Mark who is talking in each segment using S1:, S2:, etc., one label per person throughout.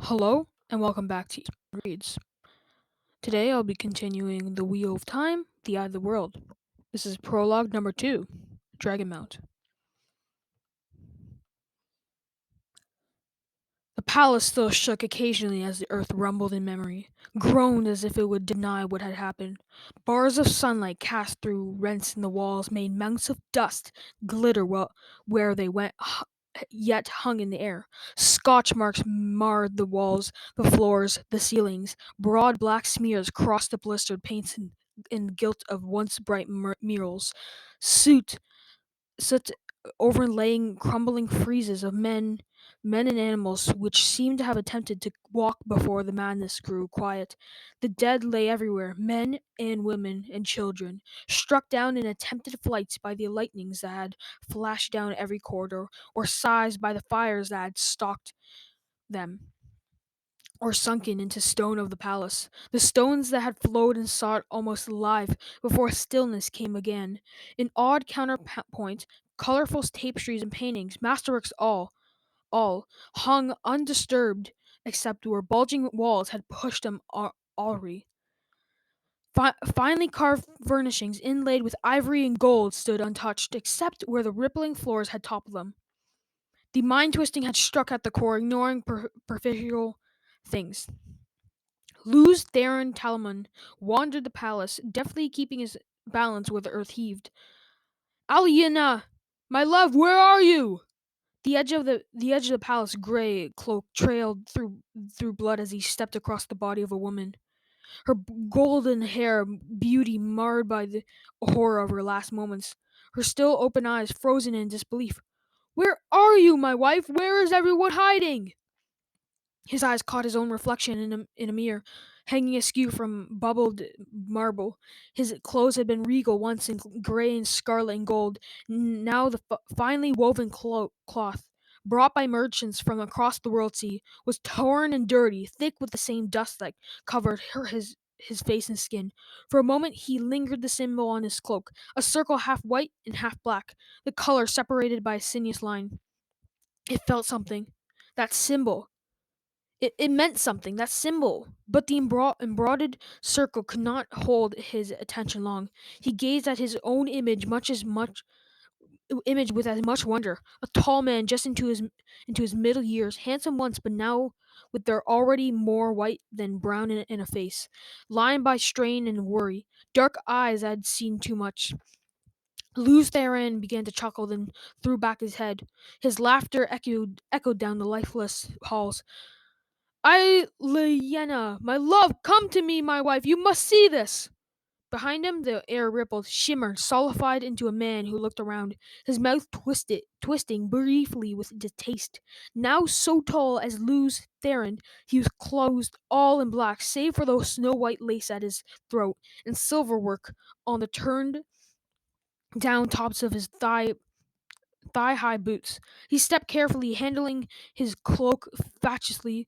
S1: Hello, and welcome back to Reads. Today I'll be continuing The Wheel of Time, The Eye of the World. This is Prologue number 2, Dragonmount. The palace still shook occasionally as the earth rumbled in memory, groaned as if it would deny what had happened. Bars of sunlight cast through rents in the walls made mounts of dust glitter where they went, yet hung in the air. Scotch marks marred the walls, the floors, the ceilings. Broad black smears crossed the blistered paints and gilt of once bright murals. Soot overlaying crumbling friezes of men and animals which seemed to have attempted to walk before the madness grew quiet. The dead lay everywhere, men and women and children, struck down in attempted flights by the lightnings that had flashed down every corridor, or sized by the fires that had stalked them, or sunken into stone of the palace, the stones that had flowed and sought almost alive before stillness came again. In odd counterpoint, colorful tapestries and paintings, masterworks all hung undisturbed except where bulging walls had pushed them awry. Finely carved furnishings inlaid with ivory and gold stood untouched, except where the rippling floors had toppled them. The mind twisting had struck at the core, ignoring superficial things. Luz Theron Talmon wandered the palace, deftly keeping his balance where the earth heaved. Ilyena, my love, where are you? The edge of the palace gray cloak trailed through blood as he stepped across the body of a woman. Her golden hair beauty marred by the horror of her last moments. Her still open eyes frozen in disbelief. Where are you, my wife? Where is everyone hiding? His eyes caught his own reflection in a mirror, hanging askew from bubbled marble. His clothes had been regal once in gray and scarlet and gold. Now the finely woven cloth, brought by merchants from across the world sea, was torn and dirty, thick with the same dust that covered his face and skin. For a moment he lingered the symbol on his cloak, a circle half white and half black, the color separated by a sinuous line. It felt something. That symbol. It meant something, that symbol, but the embroidered circle could not hold his attention long. He gazed at his own much image with as much wonder. A tall man just into his middle years, handsome once, but now with their already more white than brown in a face, lined by strain and worry, dark eyes that had seen too much. Luz Theron began to chuckle, then threw back his head. His laughter echoed down the lifeless halls. Ilyena, my love, come to me, my wife. You must see this. Behind him, the air rippled, shimmered, solidified into a man who looked around, his mouth twisting briefly with distaste. Now so tall as Luz Theron, he was clothed all in black, save for the snow-white lace at his throat and silver work on the turned down tops of his thigh-high boots. He stepped carefully, handling his cloak fastidiously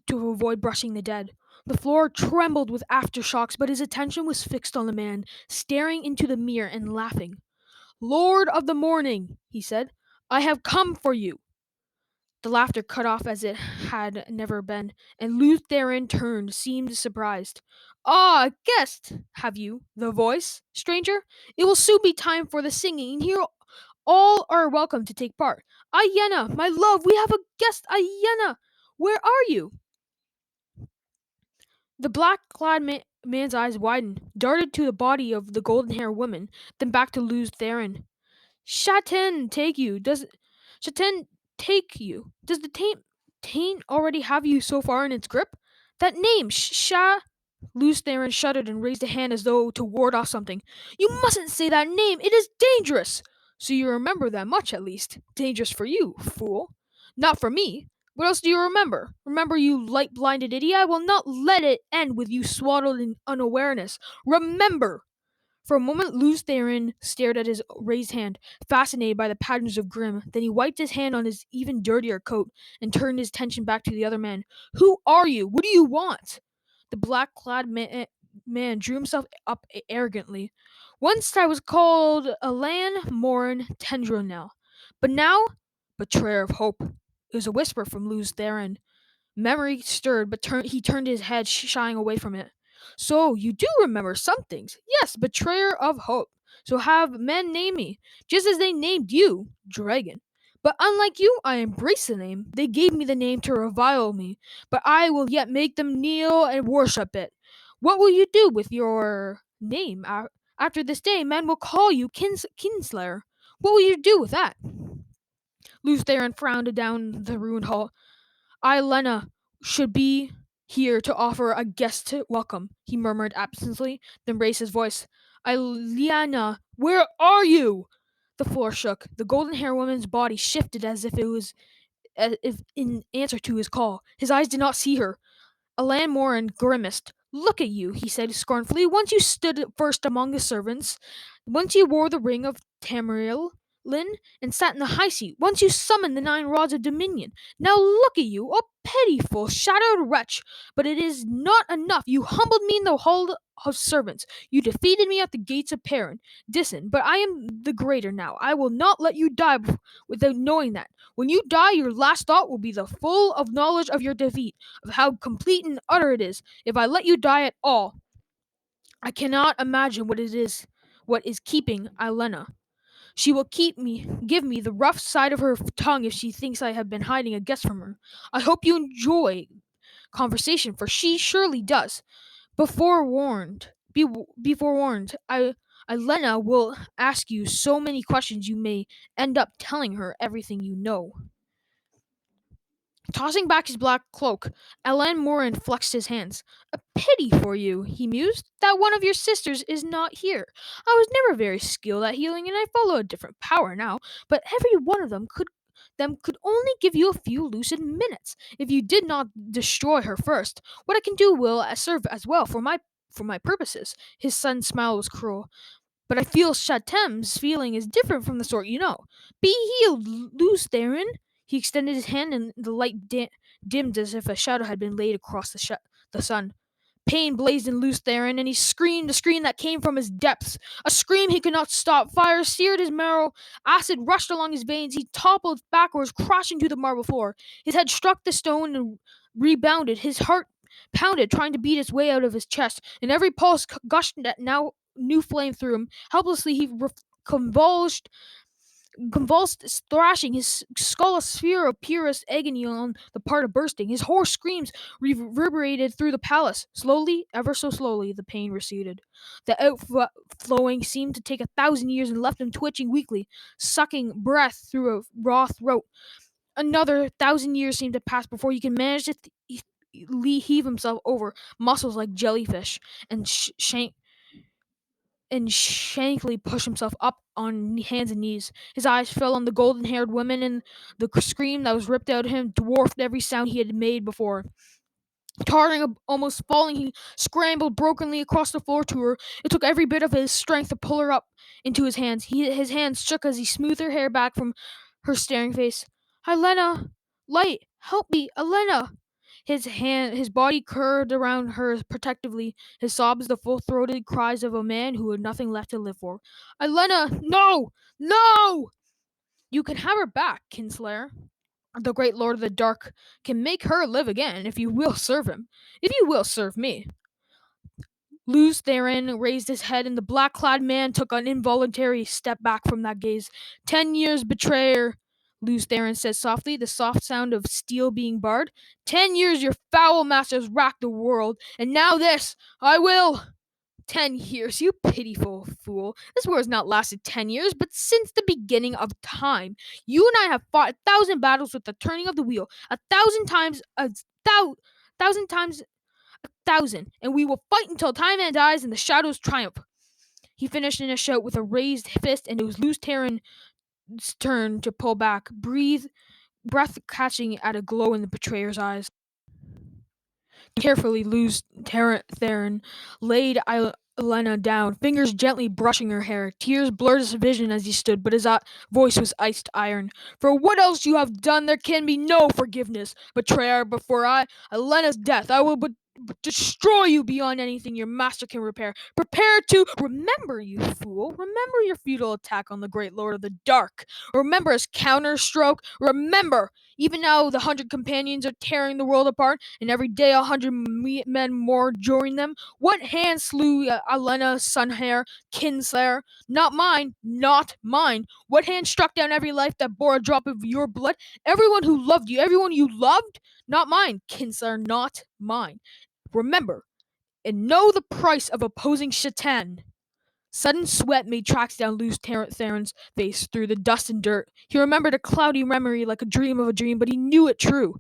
S1: to avoid brushing the dead. The floor trembled with aftershocks, but his attention was fixed on the man, staring into the mirror and laughing. Lord of the morning, he said, I have come for you. The laughter cut off as it had never been, and Luz Theron turned, seemed surprised. Ah, guest, have you? The voice, stranger? It will soon be time for the singing, and here all are welcome to take part. Ilyena, my love, we have a guest, Ilyena! Where are you? The black-clad man's eyes widened, darted to the body of the golden-haired woman, then back to Luz Theron. Shaten take you. Shaten take you? Does the taint already have you so far in its grip? That name, Luz Theron shuddered and raised a hand as though to ward off something. You mustn't say that name. It is dangerous. So you remember that much, at least. Dangerous for you, fool. Not for me. What else do you remember? Remember, you light-blinded idiot? I will not let it end with you swaddled in unawareness. Remember! For a moment, Luz Theron stared at his raised hand, fascinated by the patterns of grim. Then he wiped his hand on his even dirtier coat and turned his attention back to the other man. Who are you? What do you want? The black-clad man drew himself up arrogantly. Once I was called Alan Morin Tendronel, but now, betrayer of hope. It was a whisper from Luz Theron. Memory stirred, but he turned his head, shying away from it. So, you do remember some things. Yes, betrayer of hope. So have men name me, just as they named you, Dragon. But unlike you, I embrace the name. They gave me the name to revile me, but I will yet make them kneel and worship it. What will you do with your name? After this day, men will call you Kinslayer. What will you do with that? Lutheran frowned down the ruined hall. Ilyena should be here to offer a guest welcome, he murmured absently, then raised his voice. Ilyena, where are you? The floor shook. The golden haired woman's body shifted as if in answer to his call. His eyes did not see her. Alan Morin grimaced. Look at you, he said scornfully. Once you stood first among the servants. Once you wore the ring of Tamriel and sat in the high seat. Once you summoned the 9 rods of dominion. Now look at you, a pitiful, shadowed wretch. But it is not enough. You humbled me in the hall of servants. You defeated me at the gates of Perrin. Dissen, but I am the greater now. I will not let you die without knowing that. When you die, your last thought will be the full of knowledge of your defeat, of how complete and utter it is. If I let you die at all, I cannot imagine what is keeping Ilyena. She will give me the rough side of her tongue if she thinks I have been hiding a guess from her. I hope you enjoy conversation, for she surely does. Be forewarned. Ilyena will ask you so many questions you may end up telling her everything you know. Tossing back his black cloak, Alan Morin flexed his hands. A pity for you, he mused, that one of your sisters is not here. I was never very skilled at healing, and I follow a different power now, but every one of them could only give you a few lucid minutes if you did not destroy her first. What I can do will serve as well for my purposes. His son's smile was cruel. But I feel Shatem's feeling is different from the sort you know. Be healed, Luz Theron. He extended his hand, and the light dimmed as if a shadow had been laid across the sun. Pain blazed in Luz Theron, and he screamed a scream that came from his depths. A scream he could not stop. Fire seared his marrow. Acid rushed along his veins. He toppled backwards, crashing to the marble floor. His head struck the stone and rebounded. His heart pounded, trying to beat its way out of his chest, and every pulse gushed that now new flame through him. Helplessly, he convulsed, thrashing his skull a sphere of purest agony on the part of bursting. His hoarse screams reverberated through the palace. Slowly, ever so slowly, the pain receded. The outflowing seemed to take 1,000 years and left him twitching weakly, sucking breath through a raw throat. Another 1,000 years seemed to pass before he could manage to heave himself over, muscles like jellyfish, and shankly pushed himself up on hands and knees. His eyes fell on the golden-haired woman, and the scream that was ripped out of him dwarfed every sound he had made before. Tottering, almost falling, he scrambled brokenly across the floor to her. It took every bit of his strength to pull her up into his hands. His hands shook as he smoothed her hair back from her staring face. Ilyena! Light! Help me! Ilyena! His body curved around her protectively, his sobs the full-throated cries of a man who had nothing left to live for. Ilyena! No! No! You can have her back, Kinslayer. The great Lord of the Dark can make her live again if you will serve him. If you will serve me. Luz Theron raised his head, and the black-clad man took an involuntary step back from that gaze. 10 years, betrayer, Luz Theron said softly, the soft sound of steel being barred. 10 years your foul masters racked the world, and now this! I will! 10 years, you pitiful fool. This war has not lasted 10 years, but since the beginning of time. You and I have fought 1,000 battles with the turning of the wheel, 1,000 times, 1,000 times, 1,000, and we will fight until time dies and the shadows triumph. He finished in a shout with a raised fist, and it was Luz Theron's turn to pull back, breath catching at a glow in the betrayer's eyes. Carefully, Luz Theron laid Ilyena down, fingers gently brushing her hair. Tears blurred his vision as he stood, but his voice was iced iron. For what else you have done, there can be no forgiveness. Betrayer, before Ilena's death, I will destroy you beyond anything your master can repair. Prepare to remember, you fool. Remember your futile attack on the great lord of the dark. Remember his counterstroke. Remember, even now the 100 companions are tearing the world apart, and every day 100 men more join them. What hand slew Ilyena, Sunhair, Kinslayer? Not mine, not mine. What hand struck down every life that bore a drop of your blood? Everyone who loved you, everyone you loved? Not mine, Kinslayer, not mine. Remember, and know the price of opposing Shaitan. Sudden sweat made tracks down loose Theron's face through the dust and dirt. He remembered a cloudy memory like a dream of a dream, but he knew it true.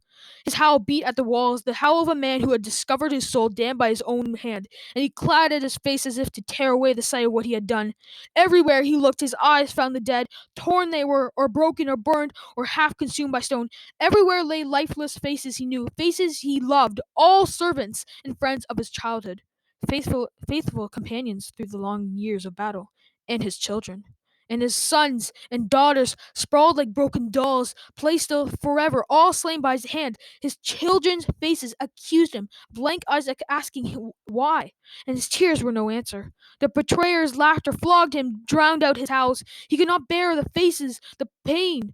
S1: His howl beat at the walls, the howl of a man who had discovered his soul damned by his own hand, and he clawed at his face as if to tear away the sight of what he had done. Everywhere he looked, his eyes found the dead, torn they were, or broken, or burned, or half consumed by stone. Everywhere lay lifeless faces he knew, faces he loved, all servants and friends of his childhood. Faithful companions through the long years of battle, and his children, and his sons and daughters sprawled like broken dolls, placed still forever, all slain by his hand. His children's faces accused him, blank eyes asking him why, and his tears were no answer. The betrayer's laughter flogged him, drowned out his howls. He could not bear the faces, the pain.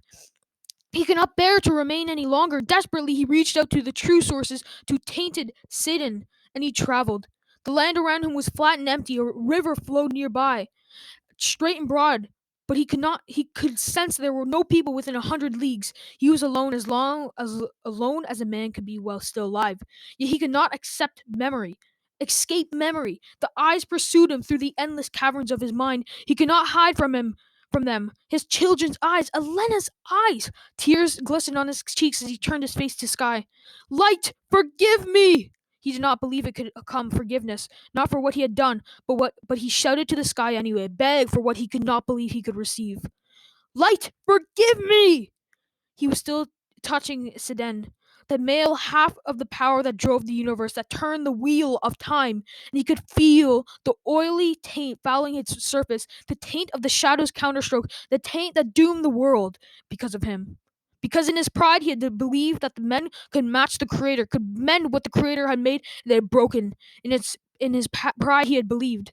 S1: He could not bear to remain any longer. Desperately, he reached out to the true sources, to tainted Satan, and he traveled. The land around him was flat and empty. A river flowed nearby, straight and broad, but he could sense there were no people within 100 leagues. He was alone as a man could be while still alive. Yet he could not escape memory. The eyes pursued him through the endless caverns of his mind. He could not hide from them. His children's eyes, Ilena's eyes. Tears glistened on his cheeks as he turned his face to sky. Light, forgive me! He did not believe it could come forgiveness, not for what he had done, but he shouted to the sky anyway, begged for what he could not believe he could receive. Light, forgive me! He was still touching Seden, the male half of the power that drove the universe, that turned the wheel of time, and he could feel the oily taint fouling its surface, the taint of the shadow's counterstroke, the taint that doomed the world because of him. Because in his pride he had believed that the men could match the Creator, could mend what the Creator had made they had broken. In his pride he had believed.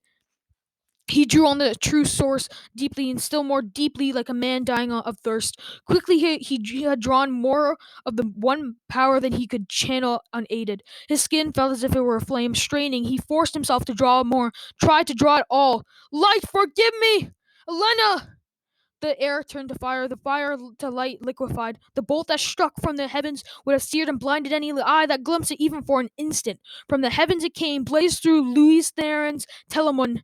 S1: He drew on the true source deeply and still more deeply, like a man dying of thirst. Quickly, he had drawn more of the one power than he could channel unaided. His skin felt as if it were aflame. Straining, he forced himself to draw more, tried to draw it all. Light, forgive me! Ilyena! The air turned to fire, the fire to light liquefied. The bolt that struck from the heavens would have seared and blinded any eye that glimpsed it even for an instant. From the heavens it came, blazed through Louis Theron's Telamon,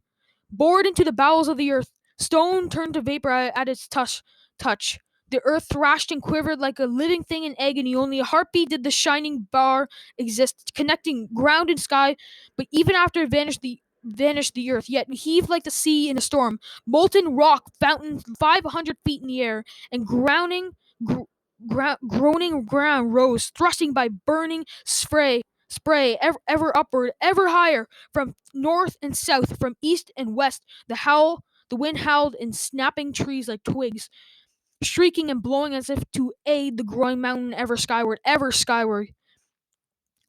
S1: bored into the bowels of the earth. Stone turned to vapor at its touch. The earth thrashed and quivered like a living thing in agony. Only a heartbeat did the shining bar exist, connecting ground and sky. But even after it vanished the earth, yet heaved like the sea in a storm. Molten rock fountain 500 feet in the air, and groaning ground rose, thrusting by burning spray ever upward, ever higher, from north and south, from east and west. The wind howled in snapping trees like twigs, shrieking and blowing as if to aid the growing mountain ever skyward, ever skyward.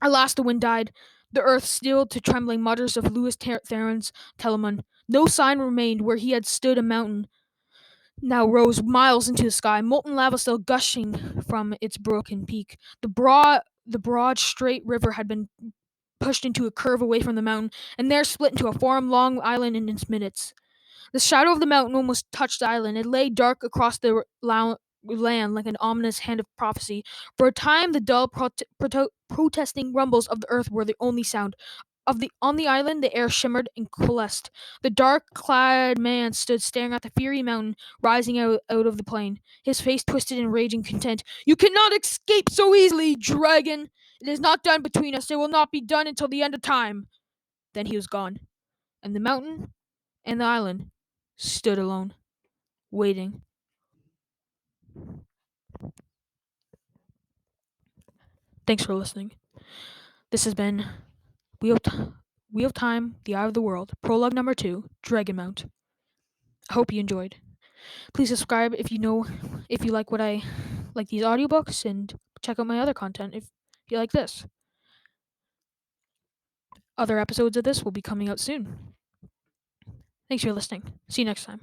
S1: Alas, the wind died. The earth stilled to trembling mutters of Louis Theron's Telamon. No sign remained where he had stood. A mountain now rose miles into the sky, molten lava still gushing from its broken peak. The broad, straight river had been pushed into a curve away from the mountain, and there split into a long island in its midst. The shadow of the mountain almost touched the island. It lay dark across the land like an ominous hand of prophecy. For a time, the dull, protesting rumbles of the earth were the only sound. On the island, the air shimmered and coalesced. The dark-clad man stood staring at the fiery mountain rising out of the plain, his face twisted in raging contempt. You cannot escape so easily, dragon! It is not done between us. It will not be done until the end of time. Then he was gone, and the mountain and the island stood alone, waiting. Thanks for listening. This has been Wheel of Time, The Eye of the World, Prologue number 2, Dragonmount. I hope you enjoyed. Please subscribe if you like what I like these audiobooks, and check out my other content if you like this. Other episodes of this will be coming out soon. Thanks for listening. See you next time.